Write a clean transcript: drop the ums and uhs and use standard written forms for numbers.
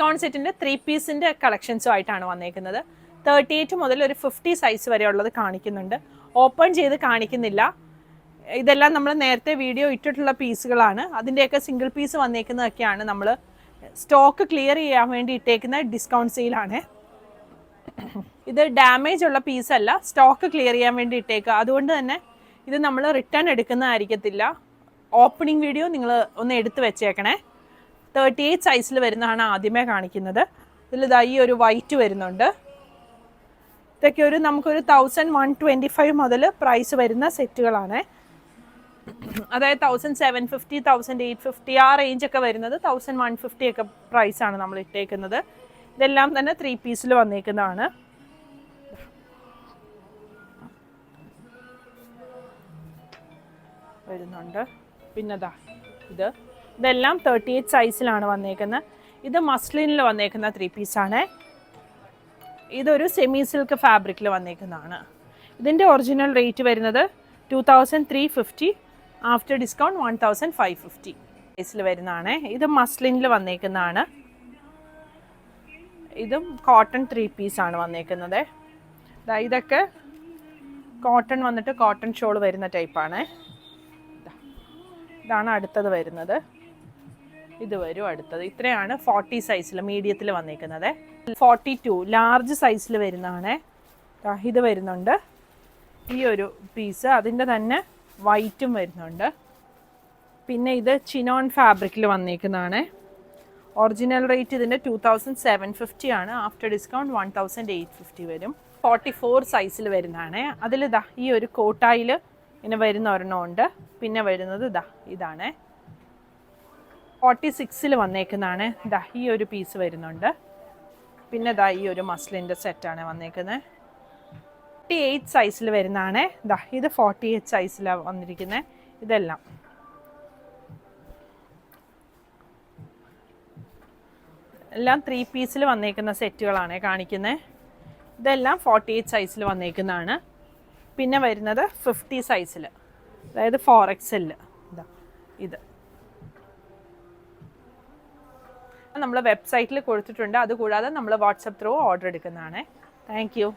Discount സെറ്റിൻ്റെ 3 പീസിൻ്റെ കളക്ഷൻസും ആയിട്ടാണ് വന്നേക്കുന്നത്. 38 മുതൽ ഒരു 50 സൈസ് വരെ ഉള്ളത് കാണിക്കുന്നുണ്ട്. ഓപ്പൺ ചെയ്ത് കാണിക്കുന്നില്ല. ഇതെല്ലാം നമ്മൾ നേരത്തെ വീഡിയോ ഇട്ടിട്ടുള്ള പീസുകളാണ്. അതിൻ്റെയൊക്കെ സിംഗിൾ പീസ് വന്നേക്കുന്നതൊക്കെയാണ് നമ്മൾ സ്റ്റോക്ക് ക്ലിയർ ചെയ്യാൻ വേണ്ടി ഇട്ടേക്കുന്ന ഡിസ്കൗണ്ട് സെയിലാണ്. ഇത് ഡാമേജ് ഉള്ള പീസല്ല, സ്റ്റോക്ക് ക്ലിയർ ചെയ്യാൻ വേണ്ടി ഇട്ടേക്കുക. അതുകൊണ്ട് തന്നെ ഇത് നമ്മൾ റിട്ടേൺ എടുക്കുന്നതായിരിക്കത്തില്ല. ഓപ്പണിംഗ് വീഡിയോ നിങ്ങൾ ഒന്ന് എടുത്ത് വെച്ചേക്കണേ. 38 സൈസിൽ വരുന്നതാണ് ആദ്യമേ കാണിക്കുന്നത്. ഇതിലിതാ ഈ ഒരു വൈറ്റ് വരുന്നുണ്ട്. ഇതൊക്കെ നമുക്കൊരു 1125 മുതൽ പ്രൈസ് വരുന്ന സെറ്റുകളാണ്. അതായത് 1750, 1850 ആ റേഞ്ചൊക്കെ വരുന്നത് 1150 ഒക്കെ പ്രൈസാണ് നമ്മൾ ഇട്ടേക്കുന്നത്. ഇതെല്ലാം തന്നെ 3 പീസിൽ വന്നേക്കുന്നതാണ്. വരുന്നുണ്ട്. പിന്നെതാ ഇതെല്ലാം 38 സൈസിലാണ് വന്നേക്കുന്നത്. ഇത് മസ്ലിനിൽ വന്നേക്കുന്ന 3 പീസാണ്. ഇതൊരു സെമി സിൽക്ക് ഫാബ്രിക്കിൽ വന്നേക്കുന്നതാണ്. ഇതിൻ്റെ ഒറിജിനൽ റേറ്റ് വരുന്നത് 2350, ആഫ്റ്റർ ഡിസ്കൗണ്ട് 1550 സൈസിൽ വരുന്നതാണ്. ഇത് മസ്ലിനിൽ വന്നേക്കുന്നതാണ്. ഇതും കോട്ടൺ 3 പീസാണ് വന്നേക്കുന്നത്. ഇതൊക്കെ കോട്ടൺ വന്നിട്ട് കോട്ടൺ ഷോൾ വരുന്ന ടൈപ്പാണ്. ഇതാണ് അടുത്തത് വരുന്നത്. ഇത് വരും അടുത്തത്. ഇത്രയാണ് 40 സൈസിൽ മീഡിയത്തിൽ വന്നേക്കുന്നത്. 42 ലാർജ് സൈസിൽ വരുന്നതാണ്. ഇത് വരുന്നുണ്ട് ഈ ഒരു പീസ്. അതിൻ്റെ തന്നെ വൈറ്റും വരുന്നുണ്ട്. പിന്നെ ഇത് ചിനോൺ ഫാബ്രിക്കിൽ വന്നേക്കുന്നതാണ്. ഒറിജിനൽ റേറ്റ് ഇതിൻ്റെ 2750 ആണ്. ആഫ്റ്റർ ഡിസ്കൗണ്ട് 1850 വരും. 44 സൈസിൽ വരുന്നതാണ്. അതിലിതാ ഈ ഒരു കോട്ടായിൽ ഇങ്ങനെ വരുന്ന ഒരെണ്ണമുണ്ട്. പിന്നെ വരുന്നത് ഇതാണ് 46 വന്നേക്കുന്നതാണ്. ഈ ഒരു പീസ് വരുന്നുണ്ട്. പിന്നെ ഈ ഒരു മസ്ലിൻ്റെ സെറ്റാണ് വന്നേക്കുന്നത്. 48 സൈസിൽ വരുന്നതാണ്. ഇത് 48 സൈസിലാണ് വന്നിരിക്കുന്നത്. ഇതെല്ലാം എല്ലാം 3 പീസിൽ വന്നേക്കുന്ന സെറ്റുകളാണ് കാണിക്കുന്നത്. ഇതെല്ലാം 48 സൈസിൽ വന്നേക്കുന്നതാണ്. പിന്നെ വരുന്നത് 50 സൈസിൽ, അതായത് 4XL. ഇത് നമ്മൾ വെബ്സൈറ്റിൽ കൊടുത്തിട്ടുണ്ട്. അതുകൂടാതെ നമ്മൾ വാട്സപ്പ് ത്രൂ ഓർഡർ എടുക്കുന്നതാണ്. Thank you.